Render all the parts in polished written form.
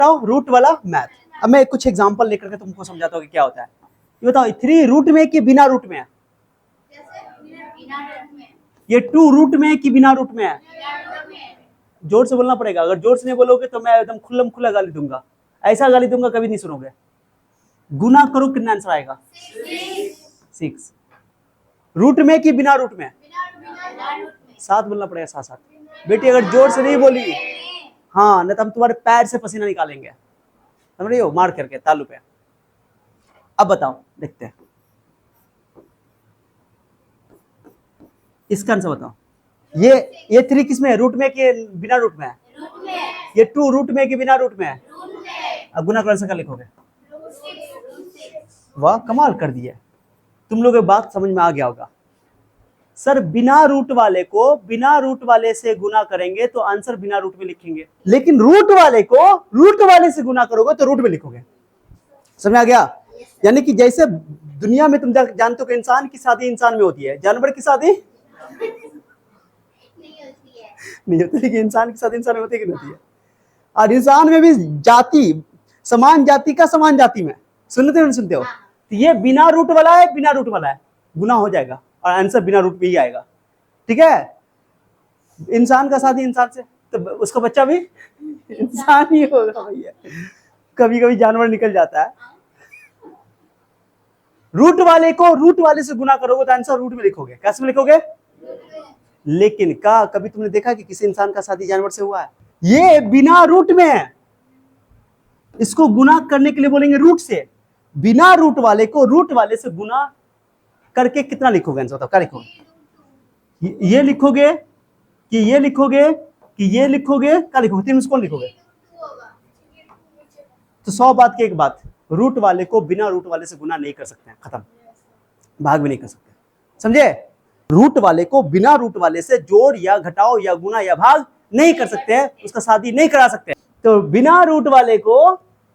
Root वाला math. अब मैं कुछ एग्जांपल लेकर के तुमको समझाता हूँ कि क्या होता है। ये बताओ 3 रूट में कि बिना रूट में है? ये 2 रूट में कि बिना रूट में है? जोर से बोलना पड़ेगा। अगर जोर से नहीं बोलोगे तो मैं एकदम खुल्लम खुल्ला गाली दूंगा। ऐसा गाली दूंगा कभी नहीं सुनोगे। गुना करो कितना आंसर आएगा? 6। रूट में कि बिना रूट में? साथ बोलना पड़ेगा, साथ साथ। बेटी अगर जोर से नहीं बोली हाँ नहीं तो हम तुम्हारे पैर से पसीना निकालेंगे, समझ रही हो, मार करके तालू पे। अब बताओ, देखते हैं इसका आंसर बताओ। ये 3 किस में है? रूट में कि बिना रूट में है? ये 2 रूट में कि बिना रूट में है? अब गुना कौन सा का लिखोगे? वाह कमाल कर दिया, तुम लोग बात समझ में आ गया होगा। सर बिना रूट वाले को बिना रूट वाले से गुना करेंगे तो आंसर बिना रूट में लिखेंगे, लेकिन रूट वाले को रूट वाले से गुना करोगे तो रूट में लिखोगे। समझ आ गया? यानी कि जैसे दुनिया में तुम जानते हो कि इंसान की शादी इंसान में होती है, जानवर की शादी नहीं होती, लेकिन इंसान की शादी इंसान में होती है कि नहीं होती है? और इंसान में भी जाति, समान जाति का समान जाति में, सुनते हो नहीं सुनते हो? तो ये बिना रूट वाला है, बिना रूट वाला है, गुना हो जाएगा और आंसर बिना रूट पे ही आएगा। ठीक है? इंसान का शादी इंसान से तो उसका बच्चा भी इंसान ही होगा भैया। कभी कभी जानवर निकल जाता है। रूट वाले को रूट वाले से गुना करोगे तो आंसर रूट में लिखोगे। कैसे में लिखोगे? लेकिन का कभी तुमने देखा कि किसी इंसान का शादी जानवर से हुआ है? ये बिना रूट में है, इसको गुना करने के लिए बोलेंगे रूट से। बिना रूट वाले को रूट वाले से गुना करके कितना लिखोगे आंसर बताओ? क्या लिखोगे? ये लिखोगे कि ये लिखोगे कि ये लिखोगे? क्या लिखोगे? 3 में से कौन लिखोगे? तो 100 बात की एक बात, रूट वाले को बिना रूट वाले से गुना नहीं कर सकते हैं, खत्म, भाग भी नहीं कर सकते। समझे? रूट वाले को बिना रूट वाले से जोड़ या घटाओ या गुना या भाग नहीं कर सकते हैं, उसका शादी नहीं करा सकते। तो बिना रूट वाले को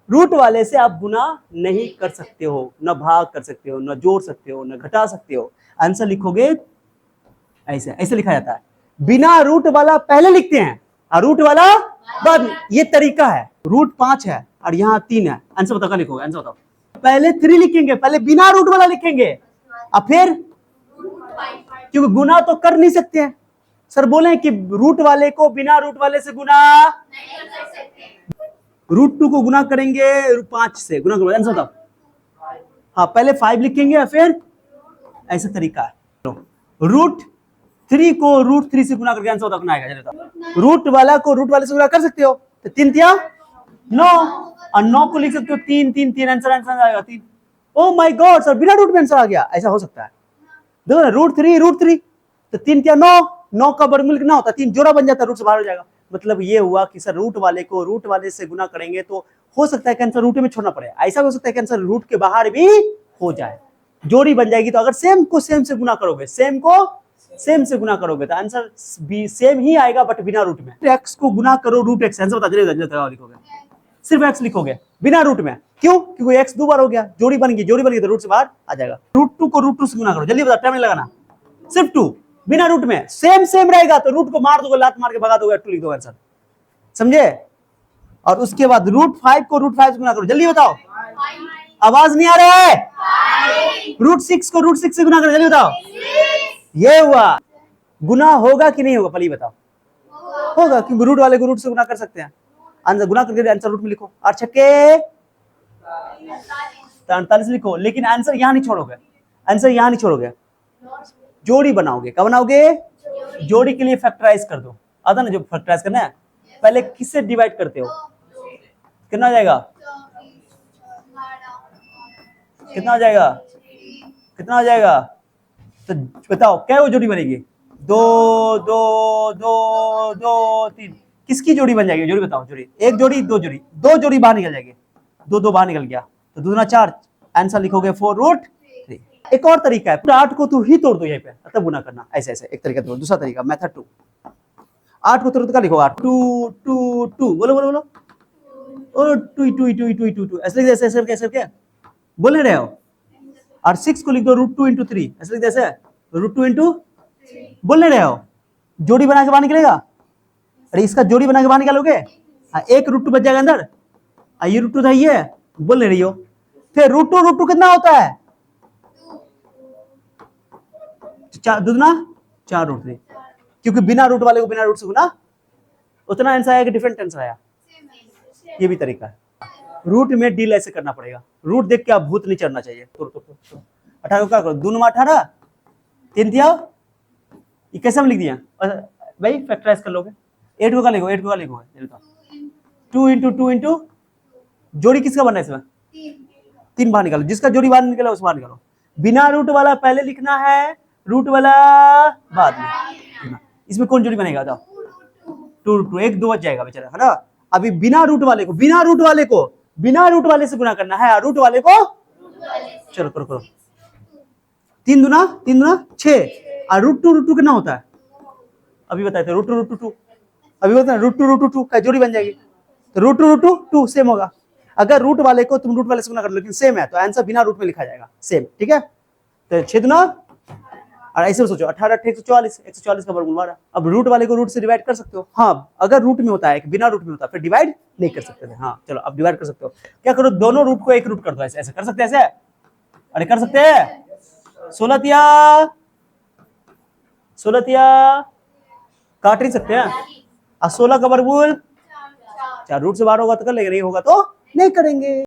रूट वाले से आप गुना नहीं कर सकते हो, न भाग कर सकते हो, न जोड़ सकते हो, न घटा सकते हो। आंसर लिखोगे ऐसे, ऐसे लिखा जाता है। बिना रूट वाला पहले लिखते हैं और रूट वाला बाद। ये तरीका है। रूट 5 है और यहाँ 3 है। आंसर बताओ क्या लिखोगे? आंसर बताओ। पहले 3 लिखेंगे, पहले बिना रूट वाला लिखेंगे और फिर, क्योंकि गुना तो कर नहीं सकते हैं। सर बोले कि रूट वाले को बिना रूट वाले से गुना नहीं कर सकते। रूट 2 को गुना करेंगे 5 से, गुना करो। आंसर बताओ। हाँ पहले 5 लिखेंगे और फिर ऐसा तरीका है। रूट 3 को रूट 3 से गुना करके आंसर बताओ कितना आएगा? रूट वाला को रूट वाले से गुना कर सकते हो तो 3 तिया 9 और 9 को लिख सकते हो 3 3 3, आंसर आएगा 3। ओ माय गॉड सर बिना रूट में आंसर आ गया। ऐसा हो सकता है? देखो ना, रूट 3 तो 3 तिया 9, 9 का वर्गमूल कितना होता है? 3, जोड़ा बन जाता है, रूट से बाहर हो जाएगा। मतलब ये हुआ कि सर रूट वाले को रूट वाले से गुना करेंगे तो हो सकता है कि आंसर रूट में छोड़ना पड़े। ऐसा हो सकता है कि आंसर रूट के बाहर भी हो जाए, जोड़ी बन जाएगी। तो अगर सेम को सेम से गुना करोगे, सेम को सेम से गुना करोगे तो आंसर भी सेम ही आएगा बट बिना रूट में। एक्स को गुना करो रूट एक्स, आंसर बता जल्दी लिखोगे। सिर्फ एक्स लिखोगे बिना रूट में। क्यों? क्योंकि एक्स 2 बार हो गया, जोड़ी बन गई तो रूट से बाहर आ जाएगा। रूट 2 को रूट 2 से गुना करो, जल्दी बता, टाइम नहीं लगाना। सिर्फ 2 बिना रूट में, सेम रहेगा तो रूट को मार दोगे, लात मार के भगा दोगे, 2 लिख दो आंसर। समझे? और उसके बाद रूट 5 को रूट 5 से गुना करो, जल्दी बताओ। आवाज नहीं आ रहा है? रूट 6 को रूट 6 से गुना करो, जल्दी बताओ। ये हुआ। गुना होगा कि नहीं होगा? पहले बताओ। होगा, क्योंकि रूट वाले को रूट से गुना कर सकते हैं। आंसर गुना करके आंसर रूट में लिखो। और छक्के 43 लिखो, लेकिन आंसर यहां नहीं छोड़ोगे। आंसर यहां नहीं छोड़ोगे, जोड़ी बनाओगे। क्या बनाओगे? जोड़ी के लिए फैक्टराइज कर दो। आता ना जो फैक्टराइज करना है, पहले किससे डिवाइड करते हो? कितना हो जाएगा? कितना हो जाएगा? कितना हो जाएगा? तो बताओ क्या वो जोड़ी बनेगी? 2 2 2 2 3। किसकी जोड़ी बन जाएगी? जोड़ी बताओ। जोड़ी, एक जोड़ी, 2 जोड़ी, 2 जोड़ी बाहर निकल जाएगी। 2 2 बाहर निकल गया तो 2 दूना 4, आंसर लिखोगे 4 रूट 3। एक और तरीका है, 8 को तू ही तोड़ दो यहीं पे, तब गुना करना। ऐसे ऐसे एक तरीका। तो दूसरा तरीका मेथड 2, 8 को तोड़ दो, क्या लिखोगे? 2 2 2, बोलो बोलो बोलो। ओ 2 2 2 2 2 2, ऐसे ऐसे ऐसे कैसे क्या बोल नहीं रहे हो? और 6 को लिख दो रूट 2 × 3, ऐसे लिख ऐसे रूट 2 × बोल नहीं रहे हो? जोड़ी बना के बाहर निकलेगा। अरे इसका जोड़ी बना के बाहर निकालोगे, हाँ, एक रूट 2 बच जाएगा अंदर। ये रूट टू था, ये बोल नहीं रही हो। फिर रूट टू कितना होता है? चार दुगना 4√3, क्योंकि बिना रूट वाले को बिना रूट से गुना, उतना आंसर आया कि डिफरेंट आंसर आया? ये भी तरीका है। रूट में डील ऐसे करना पड़ेगा, रूट देख के आप भूत नहीं चढ़ना चाहिए। 18 को क्या करो, 2 9 18, 3 दिया, ये कैसे हम लिख दिया भाई? फैक्टराइज कर लोगे। 8 को क्या लिखो, 8 को क्या लिखो, 2 इंटू 2 इंटू, जोड़ी किसका बनना है इसमें? 3 बाहर निकालो, जिसका जोड़ी बाहर निकला उस बाहर निकालो। बिना रूट वाला पहले लिखना है, रूट वाला बाद में। इसमें कौन जोड़ी बनेगा? बताओ। 2 एक 2 बच जाएगा बेचारा, है ना। अभी बिना रूट वाले को बिना रूट वाले से गुना करना है, रूट वाले को चलो करो करो। 3 दूना 6, और रूट टू कितना होता है? अभी बताए थे, रूट टू अभी होता है, रूट टू का जोड़ी बन जाएगी, तो रूट टू सेम होगा। अगर रूट वाले को तुम रूट वाले से गुना कर लो, लेकिन सेम है, तो आंसर बिना रूट में लिखा जाएगा सेम, ठीक है। तो 6 दूना, और ऐसे सोचो 18 144, 144 का वर्गमूल 12। अब रूट वाले को रूट से डिवाइड कर सकते हो, हाँ अगर रूट में होता है, बिना रूट में होता है फिर डिवाइड नहीं कर सकते थे। हाँ चलो अब डिवाइड कर सकते हो। क्या करो, दोनों रूट को एक रूट कर दो, ऐसे ऐसे कर सकते हैं, ऐसे अरे कर सकते हैं। 16 तिया काट नहीं सकते हैं, और 16 का वर्गमूल 4, रूट से बाहर होगा तो कर लेंगे, नहीं होगा तो नहीं करेंगे।